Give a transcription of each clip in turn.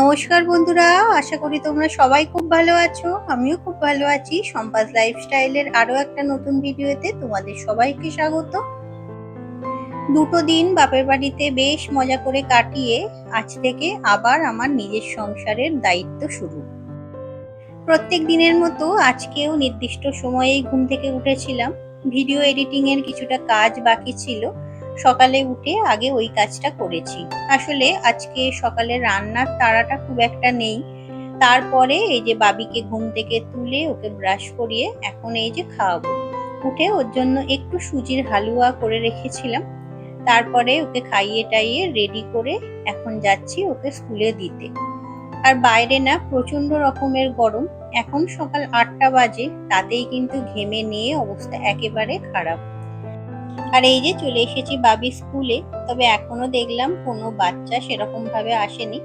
নমস্কার বন্ধুরা, আশা করি তোমরা সবাই খুব ভালো আছো। আমিও খুব ভালো আছি। সম্পাস লাইফস্টাইলের আরো একটা নতুন ভিডিওতে তোমাদের সবাইকে স্বাগত। দুটো দিন বাপের বাড়িতে বেশ মজা করে কাটিয়ে আজ থেকে আবার আমার নিজের সংসারের দায়িত্ব শুরু। প্রত্যেক দিনের মতো আজকেও নির্দিষ্ট সময়েই ঘুম থেকে উঠেছিলাম। ভিডিও এডিটিং এর কিছুটা কাজ বাকি ছিল, সকালে উঠে আগে ওই কাজটা করেছি। আসলে আজকে সকালে রান্নার তাড়াটা খুব একটা নেই। তারপরে এই যে বাবিকে ঘুম থেকে তুলে ওকে ব্রাশ করিয়ে এখন এই যে খাওয়াবো। উঠে ওর জন্য একটু সুজির হালুয়া করে রেখেছিলাম। তারপরে ওকে খাইয়ে টাইয়ে রেডি করে এখন যাচ্ছি ওকে স্কুলে দিতে। আর বাইরে না প্রচন্ড রকমের গরম। এখন সকাল 8টা বাজে, তাতেই কিন্তু ঘেমে নিয়ে অবস্থা একেবারে খারাপ। আর এই যে চলে এসেছি বাবি স্কুলে, তবে এখনো দেখলাম কোনো বাচ্চা সেরকম ভাবে আসেনি।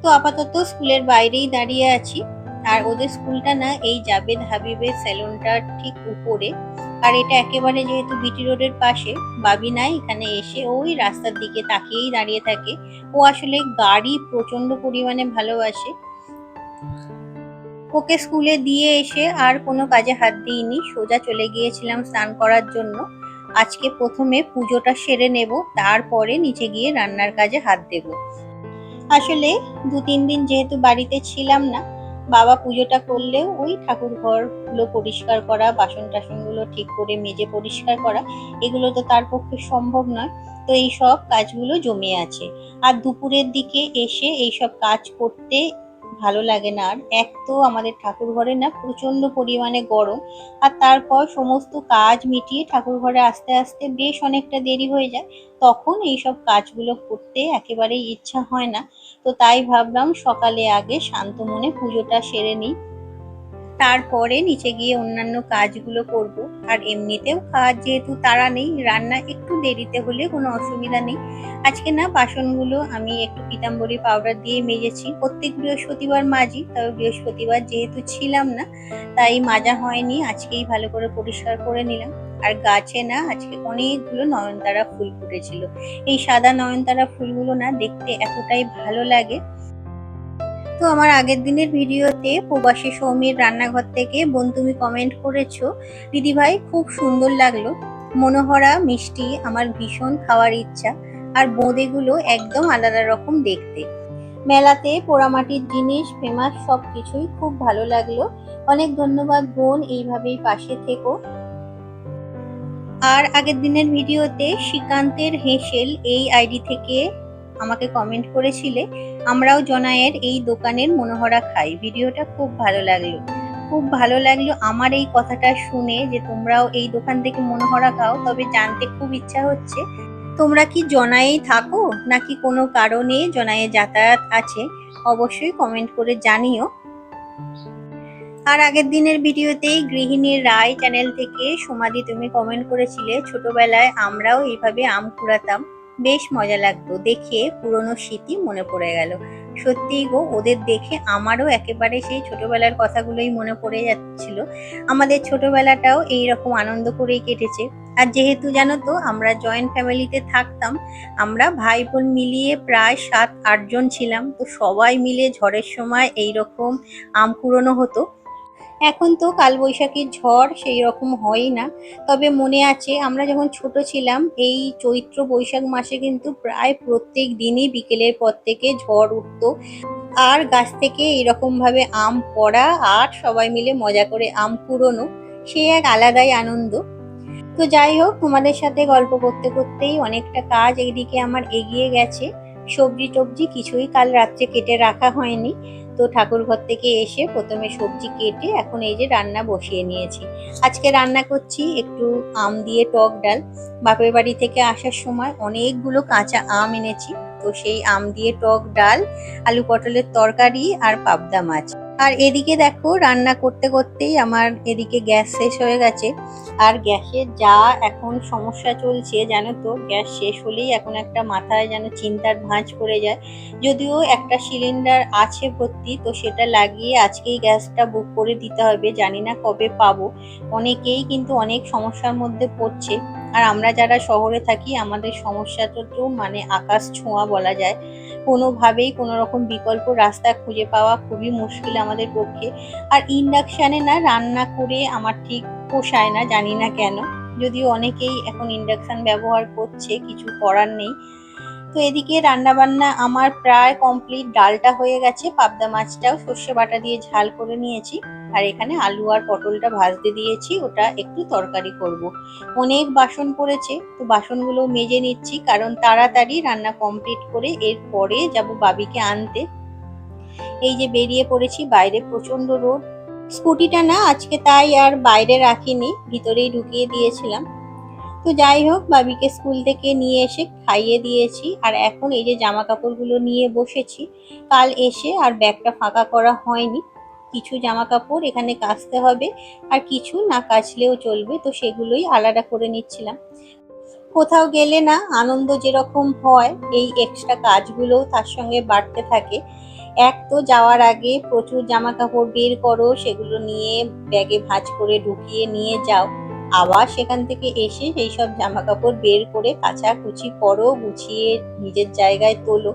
তো আপাতত স্কুলের বাইরেই দাঁড়িয়ে আছি। আর ওদের স্কুলটা না এই জাবেদ হাবিবের সেলুনটার ঠিক উপরে। আর এটা একেবারে যেহেতু বিটি রোডের পাশে, বাবি না এখানে এসে ওই রাস্তার দিকে তাকিয়েই দাঁড়িয়ে থাকে। ও আসলে গাড়ি প্রচন্ড পরিমাণে ভালোবাসে। ওকে স্কুলে দিয়ে এসে আর কোনো কাজে হাত দিইনি, সোজা চলে গিয়েছিলাম স্নান করার জন্য। আজকে প্রথমে পুজোটা সেরে নেব, তারপরে নিচে গিয়ে রান্নার কাজে হাত দেব। আসলে 2-3 দিন যেহেতু বাড়িতে ছিলাম না, বাবা পুজোটা করলেও ওই ঠাকুর ঘরগুলো পরিষ্কার করা, বাসন টাসন গুলো ঠিক করে মেজে পরিষ্কার করা, এগুলো তো তার পক্ষে সম্ভব নয়। তো এই সব কাজগুলো জমে আছে। আর দুপুরের দিকে এসে এইসব কাজ করতে ভালো লাগে না। আর এক তো আমাদের ঠাকুর ঘরে না প্রচন্ড পরিমাণে গরম, আর তারপর সমস্ত কাজ মিটিয়ে ঠাকুর ঘরে আসতে আসতে বেশ অনেকটা দেরি হয়ে যায়। তখন এইসব কাজগুলো করতে একেবারেই ইচ্ছা হয় না। তো তাই ভাবলাম সকালে আগে শান্ত মনে পুজোটা সেরে নিই, তারপরে নিচে গিয়ে অন্যান্য কাজগুলো করব। আর এমনিতেও খাওয়ার যেহেতু তাড়া নেই, রান্না একটু দেরিতে হলে কোনো অসুবিধা নেই। আজকে না বাসনগুলো আমি একটু পিতাম্বরী পাউডার দিয়ে মেজেছি। প্রত্যেক বৃহস্পতিবার মাজি, তবে বৃহস্পতিবার যেহেতু ছিলাম না তাই মাজা হয়নি, আজকেই ভালো করে পরিষ্কার করে নিলাম। আর গাছে না আজকে অনেকগুলো নয়নতারা ফুল ফুটেছিল। এই সাদা নয়নতারা ফুলগুলো না দেখতে এতটাই ভালো লাগে। তো আমার আগের দিনের ভিডিওতে প্রবাসী সৌমির রান্নাঘর থেকে বোন তুমি কমেন্ট করেছো, দিদিভাই খুব সুন্দর লাগলো, মনোহরা মিষ্টি আমার ভীষণ খাওয়ার ইচ্ছা। আর বোঁদেগুলো একদম আলাদা রকম দেখতে। মেলাতে পোড়ামাটির জিনিস ফেমাস, সবকিছুই খুব ভালো লাগলো। অনেক ধন্যবাদ বোন, এইভাবেই পাশে থেকো। আর আগের দিনের ভিডিওতে শ্রীকান্তের হেসেল এই আইডি থেকে আমাকে কমেন্ট করেছিলে, আমরাও জনায়ের এই দোকানের মনোহরা খাই। ভিডিওটা খুব ভালো লাগলো, খুব ভালো লাগলো আমার এই কথাটা শুনে যে তোমরাও এই দোকান থেকে মনোহরা খাও। তবে জানতে খুব ইচ্ছা হচ্ছে, তোমরা কি জনায়েই থাকো নাকি কোনো কারণে জনায়ে যাতায়াত আছে? অবশ্যই কমেন্ট করে জানিও। আর আগের দিনের ভিডিওতেই গৃহিণীর রায় চ্যানেল থেকে সমাধি তুমি কমেন্ট করেছিলে, ছোটবেলায় আমরাও এইভাবে আম কুড়াতাম, বেশ মজা লাগতো, দেখে পুরনো স্মৃতি মনে পড়ে গেল। সত্যিই গো, ওদের দেখে আমারও একেবারে সেই ছোটবেলার কথাগুলোই মনে পড়ে যাচ্ছিল। আমাদের ছোটবেলাটাও এইরকম আনন্দ করেই কেটেছে। আর যেহেতু জানো তো আমরা জয়েন্ট ফ্যামিলিতে থাকতাম, আমরা ভাই বোন মিলিয়ে প্রায় 7-8 জন ছিলাম। তো সবাই মিলে ঝড়ের সময় এইরকম আম কুড়োনো হতো। এখন তো কালবৈশাখীর ঝড় সেই রকম হয়ই না। তবে মনে আছে আমরা যখন ছোট ছিলাম, এই চৈত্র বৈশাখ মাসে কিন্তু প্রায় প্রত্যেক দিনই বিকেলের পর থেকে ঝড় উঠতো। আর গাছ থেকে এরকম ভাবে আম পড়া আর সবাই মিলে মজা করে আম কুড়োনো, সে এক আলাদাই আনন্দ। তো যাই হোক, তোমাদের সাথে গল্প করতে করতেই অনেকটা কাজ এইদিকে আমার এগিয়ে গেছে। সবজি টবজি কিছুই কাল রাত্রে কেটে রাখা হয়নি। তো ঠাকুর ঘর থেকে এসে প্রথমে সবজি কেটে এখন এই যে রান্না বসিয়ে নিয়েছি। আজকে রান্না করছি একটু আম দিয়ে টক ডাল। বাপের বাড়ি থেকে আসার সময় অনেকগুলো কাঁচা আম এনেছি। তো সেই আম দিয়ে টক ডাল, আলু পটলের তরকারি আর পাবদা মাছ। আর এদিকে দেখো রান্না করতে করতেই আমার এদিকে গ্যাস শেষ হয়ে গেছে। আর গ্যাসের যা এখন সমস্যা চলছে জানো তো, গ্যাস শেষ হলেই এখন একটা মাথায় যেন চিন্তার ভাঁজ পড়ে যায়। যদিও একটা সিলিন্ডার আছে ভর্তি, তো সেটা লাগিয়ে আজকেই গ্যাসটা বুক করে দিতে হবে, জানি না কবে পাবো। অনেকেই কিন্তু অনেক সমস্যার মধ্যে পড়ছে। আর আমরা যারা শহরে থাকি আমাদের সমস্যাটা তো মানে আকাশ ছোঁয়া বলা যায়। কোনোভাবেই কোনো রকম বিকল্প রাস্তা খুঁজে পাওয়া খুবই মুশকিল আমাদের পক্ষে। আর ইন্ডাকশানে না রান্না করে আমার ঠিক পোষায় না, জানি না কেন। যদিও অনেকেই এখন ইন্ডাকশান ব্যবহার করছে, কিছু করার নেই। তো এদিকে রান্নাবান্না আমার প্রায় কমপ্লিট, ডালটা হয়ে গেছে, পাবদা মাছটাও সর্ষে বাটা দিয়ে ঝাল করে নিয়েছি। আর এখানে আলু আর পটলটা ভাজতে দিয়েছি, ওটা একটু তরকারি করব। অনেক বাসন পড়েছে, তো বাসনগুলো মেজে নিচ্ছি, কারণ তাড়াতাড়ি রান্না কমপ্লিট করে এরপরে যাব বাবিকে আনতে। এই যে বেরিয়ে পড়েছি, বাইরে প্রচন্ড রোদ। স্কুটিটা না আজকে তাই আর বাইরে রাখিনি, ভিতরেই ঢুকিয়ে দিয়েছিলাম। তো যাই হোক, বাবিকে স্কুল থেকে নিয়ে এসে খাইয়ে দিয়েছি, আর এখন এই যে জামা কাপড়গুলো নিয়ে বসেছি। কাল এসে আর ব্যাগটা ফাঁকা করা হয়নি। কিছু জামা কাপড় এখানে কাচতে হবে, আর কিছু না কাচলেও চলবে, তো সেগুলোই আলাদা করে নিচ্ছিলাম। কোথাও গেলে না আনন্দ যেরকম হয়, এই এক্সট্রা কাজগুলোও তার সঙ্গে বাড়তে থাকে। এক তো যাওয়ার আগে প্রচুর জামা কাপড় বের করো, সেগুলো নিয়ে ব্যাগে ভাঁজ করে ঢুকিয়ে নিয়ে যাও। আবার সেখান থেকে এসে সেই সব জামা কাপড় বের করে কাচাকুচি করো, গুছিয়ে নিজের জায়গায় তোলো।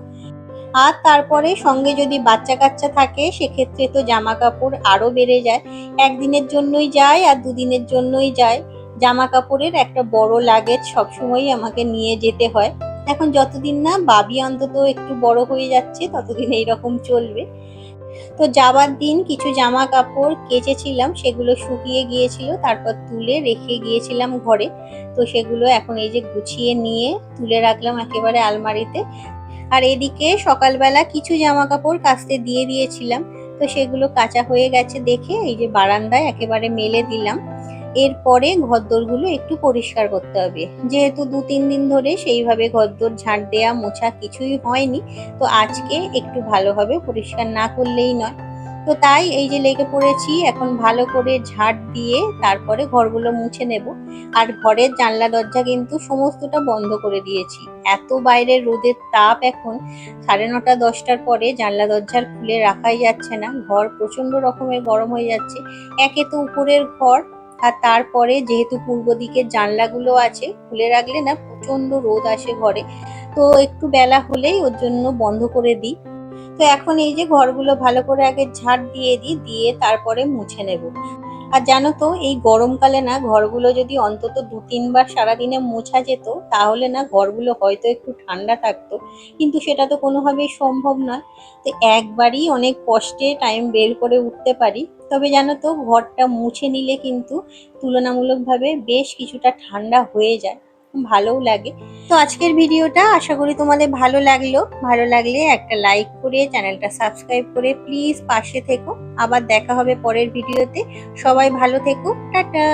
আর তারপরে সঙ্গে যদি বাচ্চা কাচ্চা থাকে, সেক্ষেত্রে তো জামা কাপড় আরো বেড়ে যায়। একদিনের জন্যই যায় আর দুদিনের জন্যই যায়, জামা কাপড়ের একটা বড় লাগেজ সবসময়ই আমাকে নিয়ে যেতে হয়। এখন যতদিন না বাবি অন্তত একটু বড় হয়ে যাচ্ছে, ততদিন এইরকম চলবে। তো যাবার দিন কিছু জামা কাপড় কেচেছিলাম, সেগুলো শুকিয়ে গিয়েছিল, তারপর তুলে রেখে গিয়েছিলাম ঘরে। তো সেগুলো এখন এই যে গুছিয়ে নিয়ে তুলে রাখলাম একেবারে আলমারিতে। আর এদিকে সকালবেলা কিছু জামা কাপড় কাচতে দিয়ে দিয়েছিলাম, তো সেগুলো কাচা হয়ে গেছে দেখে এই যে বারান্দায় একেবারে মেলে দিলাম। এরপরে ঘরদোরগুলো একটু পরিষ্কার করতে হবে, যেহেতু 2-3 দিন ধরে সেইভাবে ঘরদোর ঝাঁট দেয়া মোছা কিছুই হয়নি। তো আজকে একটু ভালোভাবে পরিষ্কার না করলেই নয়। তো তাই এই যে লেগে পড়েছি, এখন ভালো করে ঝাঁট দিয়ে তারপরে ঘরগুলো মুছে নেব। আর ঘরের জানলা দরজা কিন্তু সমস্তটা বন্ধ করে দিয়েছি। এত বাইরের রোদের তাপ এখন, 9:30-10টার পরে জানলা দরজা খুলে রাখাই যাচ্ছে না, ঘর প্রচন্ড রকমের গরম হয়ে যাচ্ছে। একে তো উপরের ঘর, আর তারপরে যেহেতু পূর্ব দিকের জানলাগুলো আছে, খুলে রাখলে না প্রচন্ড রোদ আসে ঘরে। তো একটু বেলা হলেই ওর জন্য বন্ধ করে দিই। তো এখন এই যে ঘরগুলো ভালো করে আগে ঝাড় দিয়ে দিই, দিয়ে তারপরে মুছে নেব। আর জানো তো, এই গরমকালে না ঘরগুলো যদি অন্তত 2-3 বার সারাদিনে মোছা যেত, তাহলে না ঘরগুলো হয়তো একটু ঠান্ডা থাকতো, কিন্তু সেটা তো কোনোভাবেই সম্ভব নয়। তো একবারই অনেক কষ্টে টাইম বের করে উঠতে পারি। তবে জানো তো, ঘরটা মুছে নিলে কিন্তু তুলনামূলকভাবে বেশ কিছুটা ঠান্ডা হয়ে যায়, ভালোও লাগে। তো আজকের ভিডিওটা আশা করি তোমাদের ভালো লাগলো। ভালো লাগলে একটা লাইক করে চ্যানেলটা সাবস্ক্রাইব করে প্লিজ পাশে থেকো। আবার দেখা হবে পরের ভিডিওতে। সবাই ভালো থেকো, টাটা।